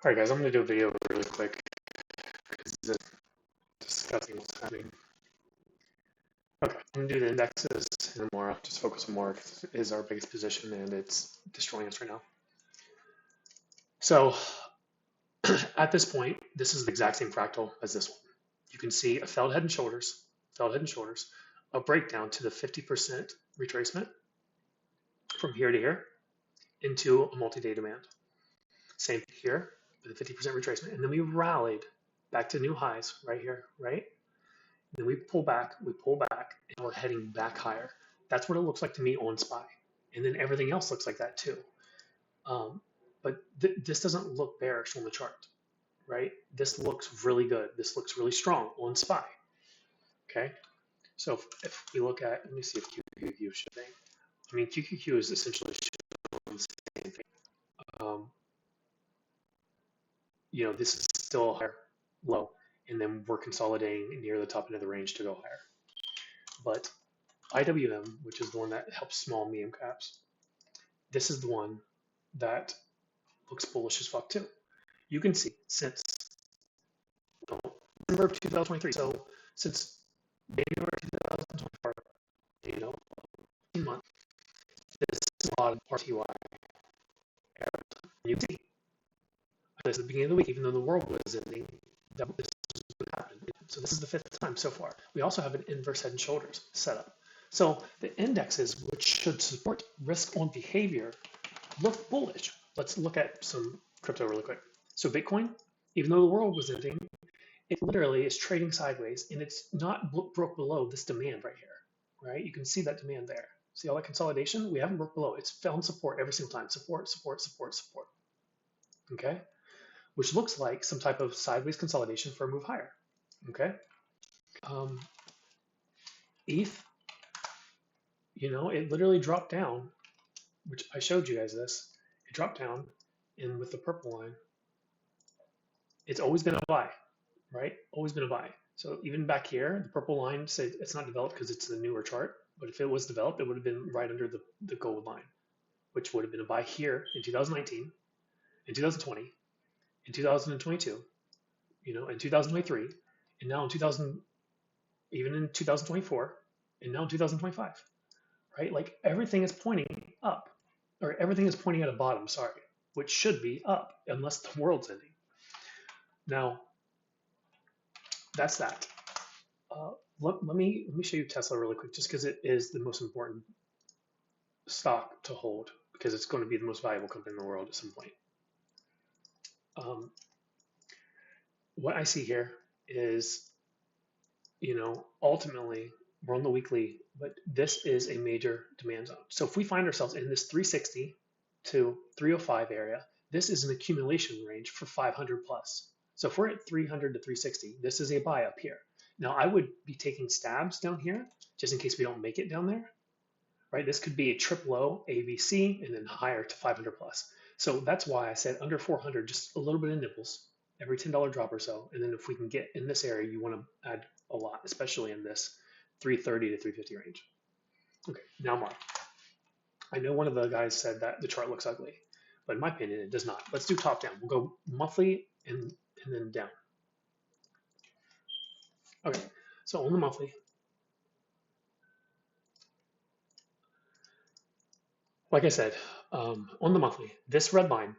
All right, guys, I'm going to do a video really quick because it's discussing what's happening. Okay, I'm going to do the indexes and more. I'll just focus on more because it is our biggest position and it's destroying us right now. So at this point, this is the exact same fractal as this one. You can see a failed head and shoulders, a breakdown to the 50% retracement from here to here into a multi-day demand. Same thing here with a 50% retracement. And then we rallied back to new highs right here, right? Then we pull back, and we're heading back higher. That's what it looks like to me on SPY. And then everything else looks like that too. But this doesn't look bearish on the chart, right? This looks really good. This looks really strong on SPY. Okay. So if we look at, let me see if QQQ is shipping. I mean, QQQ is essentially showing the same thing. This is still a higher low, and then we're consolidating near the top end of the range to go higher. But IWM, which is the one that helps small medium caps, this is the one that looks bullish as fuck too. You can see since December of 2023, so since January 2024, 18 months, this is a lot of RTY. You can see this is the beginning of the week, even though the world was ending, that this is what happened. So this is the fifth time so far. We also have an inverse head and shoulders setup. So the indexes, which should support risk on behavior, look bullish. Let's look at some crypto really quick. So Bitcoin, even though the world was ending, it literally is trading sideways, and it's not broke below this demand right here, right? You can see that demand there. See all that consolidation? We haven't broke below. It's found support every single time. Support, support, support, support. Okay? Which looks like some type of sideways consolidation for a move higher. Okay? ETH, it literally dropped down, which I showed you guys this. It dropped down, and with the purple line, it's always been a buy, right? Always been a buy. So even back here, the purple line said it's not developed because it's the newer chart, but if it was developed, it would have been right under the gold line, which would have been a buy here in 2019, in 2020, in 2022, in 2023, and now even in 2024, and now in 2025, right? Like everything is pointing up, or everything is pointing at a bottom, sorry, which should be up unless the world's ending. Now, that's that. Let me show you Tesla really quick, just because it is the most important stock to hold, because it's going to be the most valuable company in the world at some point. What I see here is, ultimately we're on the weekly, but this is a major demand zone. So if we find ourselves in this 360 to 305 area, this is an accumulation range for 500 plus. So if we're at 300 to 360, this is a buy up here. Now I would be taking stabs down here just in case we don't make it down there, right? This could be a trip low ABC and then higher to 500 plus. So that's why I said under 400, just a little bit of nibbles every $10 drop or so. And then if we can get in this area, you want to add a lot, especially in this 330 to 350 range. Okay, now Mark. I know one of the guys said that the chart looks ugly, but in my opinion, it does not. Let's do top down. We'll go monthly and then down. Okay, so on the monthly, like I said, on the monthly, this red line,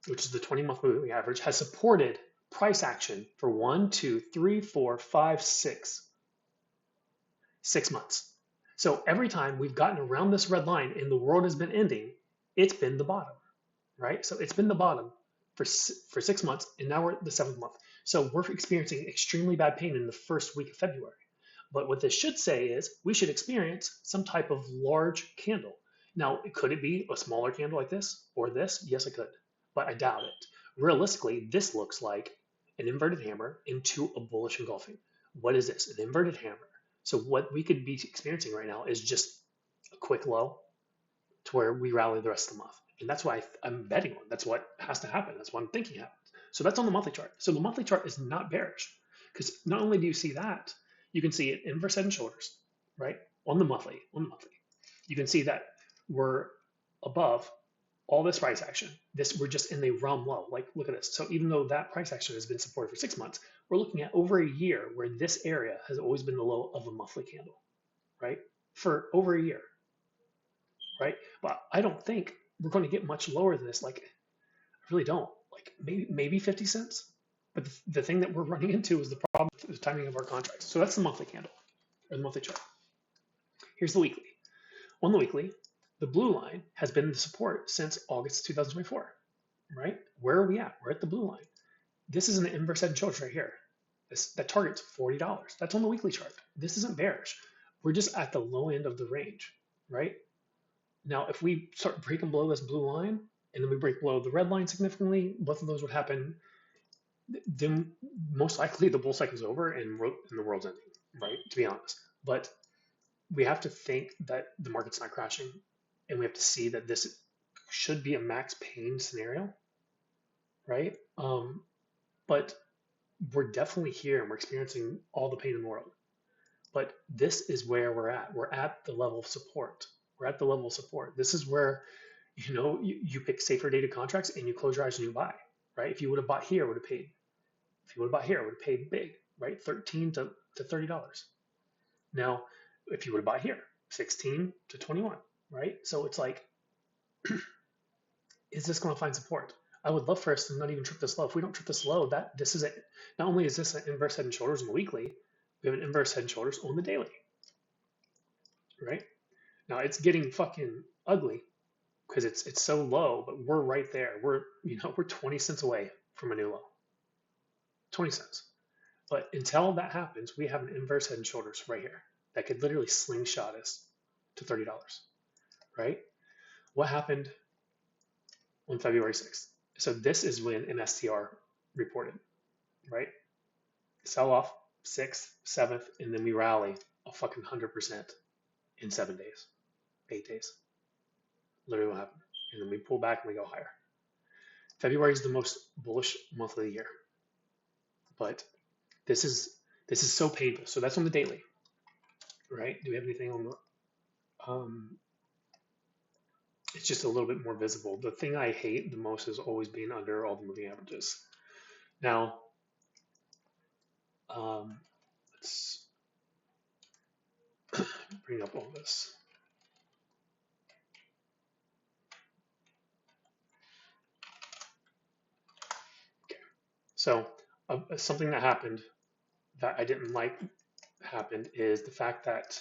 which is the 20-month moving average, has supported price action for 1, 2, 3, 4, 5, 6 months. So every time we've gotten around this red line and the world has been ending, it's been the bottom, right? So it's been the bottom for 6 months, and now we're at the 7th month. So we're experiencing extremely bad pain in the first week of February. But what this should say is we should experience some type of large candle. Now, could it be a smaller candle like this or this? Yes, it could, but I doubt it. Realistically, this looks like an inverted hammer into a bullish engulfing. What is this? An inverted hammer. So what we could be experiencing right now is just a quick low to where we rally the rest of the month. And that's why I'm betting on. That's what has to happen. That's what I'm thinking happens. So that's on the monthly chart. So the monthly chart is not bearish, because not only do you see that, you can see it inverse head and shoulders, right? On the monthly. You can see that we're above all this price action, we're just in the realm low. Like, look at this. So even though that price action has been supported for 6 months, we're looking at over a year where this area has always been the low of a monthly candle, right? For over a year, right? But I don't think we're going to get much lower than this. Like, I really don't. Like, maybe 50 cents. But the thing that we're running into is the problem with the timing of our contracts. So that's the monthly candle or the monthly chart. Here's the weekly. On the weekly, the blue line has been the support since August 2024, right? Where are we at? We're at the blue line. This is an inverse head and shoulders right here. That target's $40. That's on the weekly chart. This isn't bearish. We're just at the low end of the range, right? Now, if we start breaking below this blue line and then we break below the red line significantly, both of those would happen. Then most likely the bull cycle is over and the world's ending, right? To be honest. But we have to think that the market's not crashing, and we have to see that this should be a max pain scenario, right? But we're definitely here and we're experiencing all the pain in the world. But this is where we're at. We're at the level of support. We're at the level of support. This is where, you pick safer dated contracts and you close your eyes and you buy, right? If you would have bought here, it would have paid. If you would have bought here, it would have paid big, right? $13 to $30. Now, if you would have bought here, 16 to 21, right? So it's like, is this going to find support? I would love for us to not even trip this low. If we don't trip this low, this is it. Not only is this an inverse head and shoulders on the weekly, we have an inverse head and shoulders on the daily, right? Now it's getting fucking ugly because it's so low, but we're right there. We're 20 cents away from a new low. 20 cents. But until that happens, we have an inverse head and shoulders right here that could literally slingshot us to $30, right? What happened on February 6th? So this is when MSTR reported, right? Sell off 6th, 7th, and then we rally a fucking 100% in 7 days, 8 days. Literally what happened. And then we pull back and we go higher. February is the most bullish month of the year. But this is so painful. So that's on the daily, right? Do we have anything on the it's just a little bit more visible. The thing I hate the most is always being under all the moving averages. Now, let's bring up all this. Okay, so something that happened that I didn't like happened is the fact that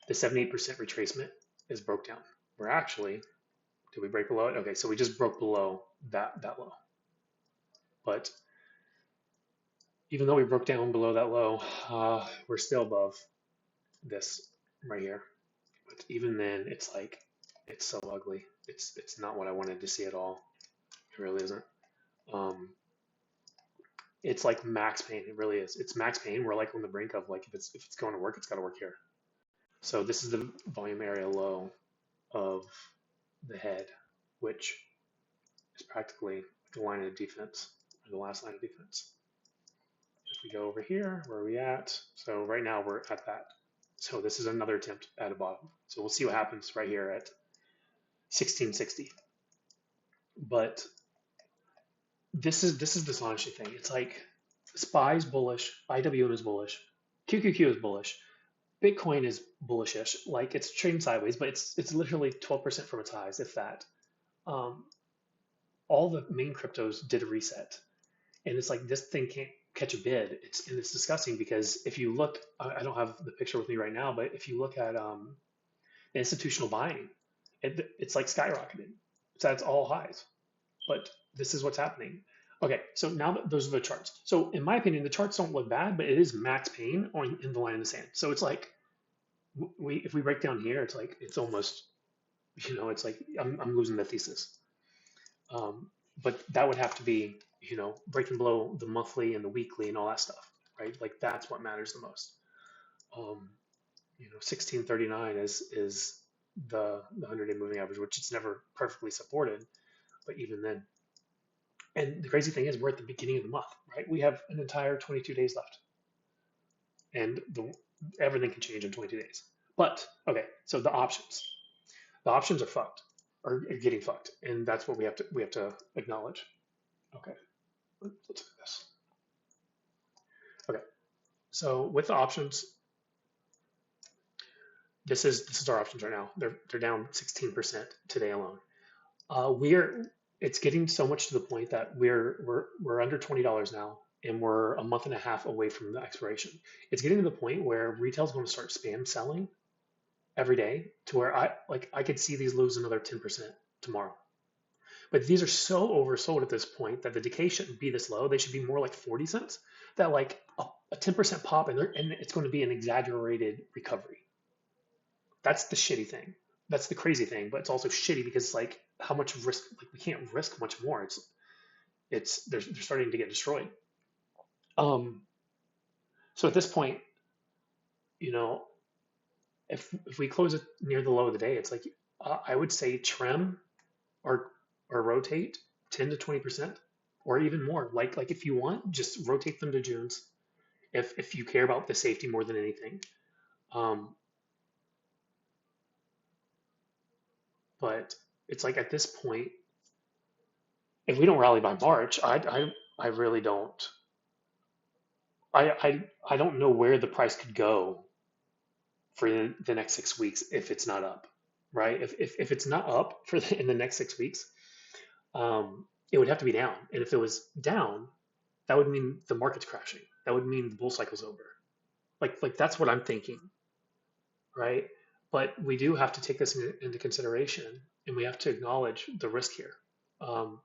the 78% retracement is broke down. We're actually, did we break below it? Okay, so we just broke below that low. But even though we broke down below that low, we're still above this right here. But even then, it's like, it's so ugly. It's not what I wanted to see at all. It really isn't. It's like max pain. It really is. It's max pain. We're like on the brink of like, if it's going to work, it's got to work here. So this is the volume area low of the head, which is practically the line of defense, or the last line of defense. If we go over here, where are we at? So right now we're at that. So this is another attempt at a bottom. So we'll see what happens right here at 1660. But this is the astonishing thing. It's like SPY is bullish, IWM is bullish, QQQ is bullish, Bitcoin is bullishish. Like it's trading sideways, but it's literally 12% from its highs, if that. All the main cryptos did a reset, and it's like this thing can't catch a bid. It's disgusting because if you look, I don't have the picture with me right now, but if you look at institutional buying, it's like skyrocketed. It's at its all highs. But this is what's happening. Okay, so now those are the charts. So in my opinion, the charts don't look bad, but it is max pain in the line in the sand. So it's like if we break down here, it's like it's almost, it's like I'm losing the thesis. But that would have to be, breaking below the monthly and the weekly and all that stuff, right? Like that's what matters the most. 1639 is the 100-day moving average, which it's never perfectly supported, but even then. And the crazy thing is we're at the beginning of the month, right? We have an entire 22 days left. And everything can change in 22 days. But, okay, so the options. The options are fucked. are getting fucked, and that's what we have to acknowledge. Okay, let's look at this. Okay, so with the options, this is our options right now. They're down 16% today alone. We're It's getting so much to the point that we're under $20 now, and we're a month and a half away from the expiration. It's getting to the point where retail's going to start spam selling every day to where I could see these lose another 10% tomorrow. But these are so oversold at this point that the decay shouldn't be this low. They should be more like 40 cents. That like a 10% pop and it's going to be an exaggerated recovery. That's the shitty thing. That's the crazy thing, but it's also shitty because like how much risk, like we can't risk much more. It's they're starting to get destroyed. Um, so at this point, you know, if we close it near the low of the day, it's like I would say trim or rotate 10 to 20% or even more. Like if you want, just rotate them to Junes if you care about the safety more than anything. Um, but it's like at this point, if we don't rally by March, I really don't. I don't know where the price could go for the next 6 weeks if it's not up, right? If it's not up in the next 6 weeks, it would have to be down. And if it was down, that would mean the market's crashing. That would mean the bull cycle's over. Like that's what I'm thinking, right? But we do have to take this into consideration, and we have to acknowledge the risk here. Um,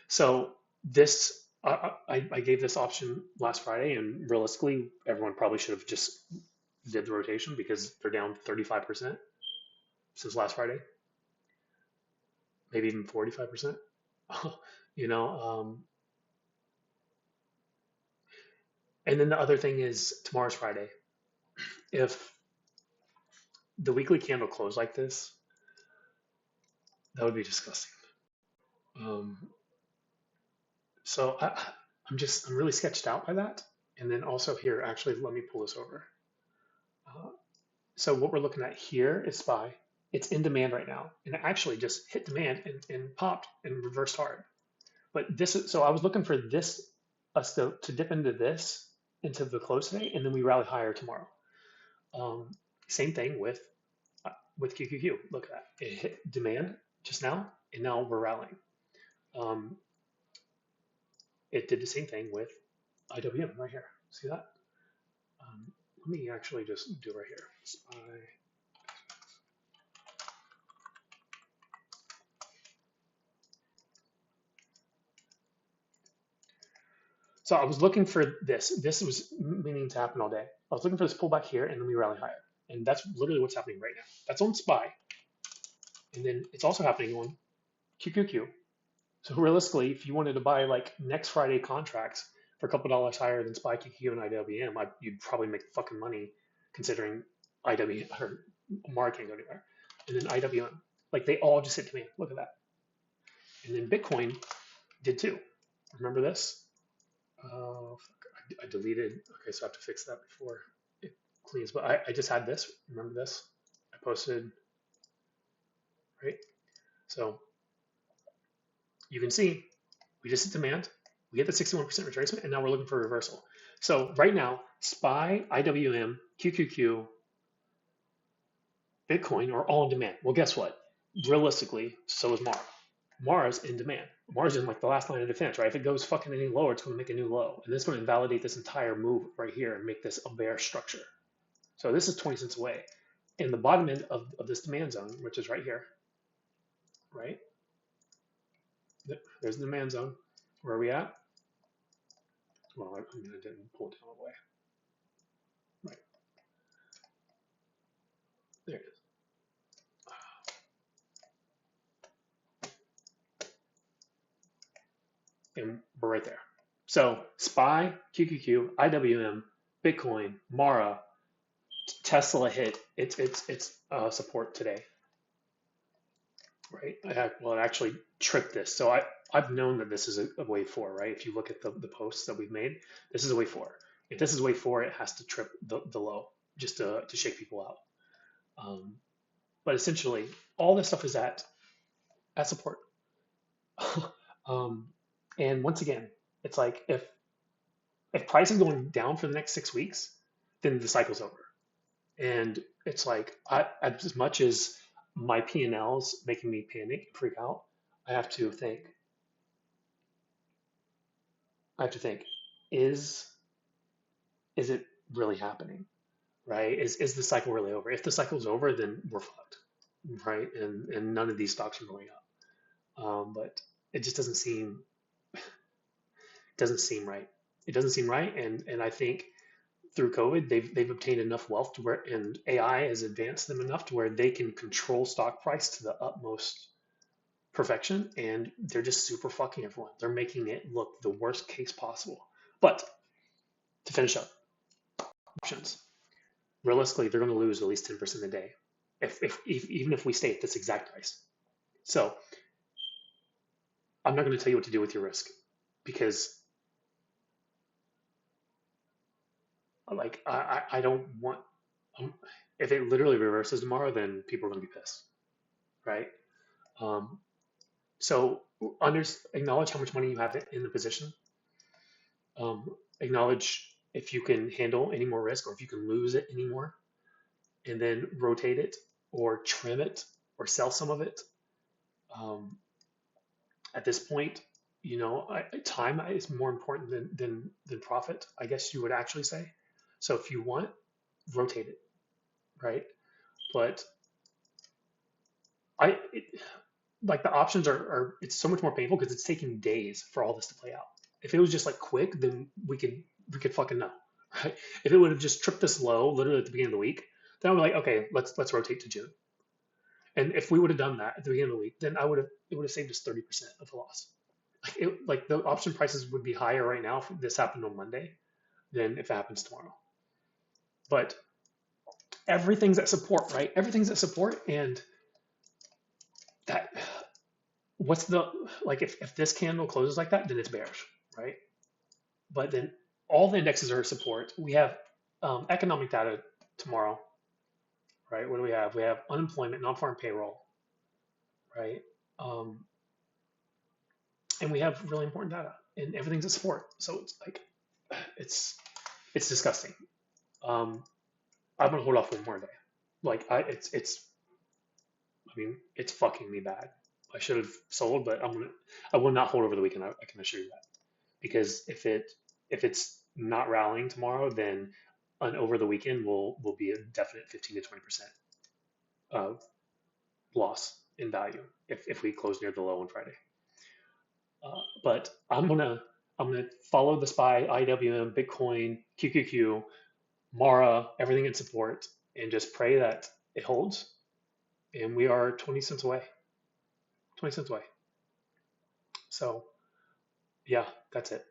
so this, I gave this option last Friday, and realistically, everyone probably should have just did the rotation because they're down 35% since last Friday, maybe even 45%. you know, and then the other thing is tomorrow's Friday. If the weekly candle closed like this, that would be disgusting. Um, so I'm really sketched out by that. And then also here, actually, let me pull this over. Uh, so what we're looking at here is SPY. It's in demand right now, and it actually just hit demand and popped and reversed hard. But this is so I was looking for this us to dip into this into the close today, and then we rally higher tomorrow. Same thing with QQQ. Look at that. It hit demand just now, and now we're rallying. Um, it did the same thing with IWM right here. See that? Let me actually just do it right here. SPY. So I was looking for this. This was meaning to happen all day. I was looking for this pullback here, and then we rally higher. And that's literally what's happening right now. That's on SPY. And then it's also happening on QQQ. So realistically, if you wanted to buy like next Friday contracts for a couple dollars higher than SPY, QQQ, and IWM, you'd probably make fucking money considering IWM or MAR can't go anywhere. And then IWM, like they all just hit demand. Look at that. And then Bitcoin did too. Remember this? I deleted. Okay, so I have to fix that before it cleans. But I just had this. Remember this? I posted, right? So you can see we just hit demand. We get the 61% retracement, and now we're looking for a reversal. So right now, SPY, IWM, QQQ, Bitcoin are all in demand. Well, guess what? Realistically, so is MAR. MAR is in demand. MAR is in like the last line of defense, right? If it goes fucking any lower, it's going to make a new low. And this is going to invalidate this entire move right here and make this a bear structure. So this is 20 cents away. And the bottom end of this demand zone, which is right here, right? There's the demand zone. Where are we at? Well, I mean, I didn't pull it down all the way. Right. There it is. And we're right there. So SPY, QQQ, IWM, Bitcoin, Mara, Tesla hit its support today, right? Well, it actually tripped this. So I've known that this is a wave 4, right? If you look at the posts that we've made, this is a wave 4. If this is wave 4, it has to trip the low just to shake people out. But essentially, all this stuff is at support. um, and once again, it's like if price is going down for the next 6 weeks, then the cycle's over. And it's like as much as my P&L's making me panic and freak out, I have to think. I have to think. Is is it really happening? Right? Is the cycle really over? If the cycle's over, then we're fucked, right? And none of these stocks are going up. But it just doesn't seem right. It doesn't seem right, and I think through COVID they've obtained enough wealth to where, and AI has advanced them enough to where they can control stock price to the utmost perfection, and they're just super fucking everyone. They're making it look the worst case possible. But to finish up, options. Realistically, they're going to lose at least 10% a day, if even if we stay at this exact price. So I'm not going to tell you what to do with your risk because like I don't want um, if it literally reverses tomorrow, then people are going to be pissed, right? Um, so acknowledge how much money you have in the position. Acknowledge if you can handle any more risk or if you can lose it anymore, and then rotate it or trim it or sell some of it. Um, at this point, time is more important than profit, I guess you would actually say. So if you want, rotate it, right? But it, like the options are it's so much more painful because it's taking days for all this to play out. If it was just like quick, then we could fucking know, right? If it would have just tripped this low literally at the beginning of the week, then I'm like, okay, let's rotate to June. And if we would have done that at the beginning of the week, then it would have saved us 30% of the loss. Like the option prices would be higher right now if this happened on Monday than if it happens tomorrow. But everything's at support, right? Everything's at support, and that what's the like if this candle closes like that, then it's bearish, right? But then all the indexes are at support. We have economic data tomorrow, right? What do we have? We have unemployment, non-farm payroll, right? Um, and we have really important data, and everything's at support. So it's like it's it's disgusting. Um, I'm gonna hold off one more day. Like I mean, it's fucking me bad. I should have sold, but I will not hold over the weekend. I can assure you that. Because if it's not rallying tomorrow, then an over the weekend will be a definite 15 to 20% loss in value if we close near the low on Friday. But I'm gonna follow the SPY, IWM, Bitcoin, QQQ, Mara, everything in support, and just pray that it holds. And we are 20 cents away. 20 cents away. So yeah, that's it.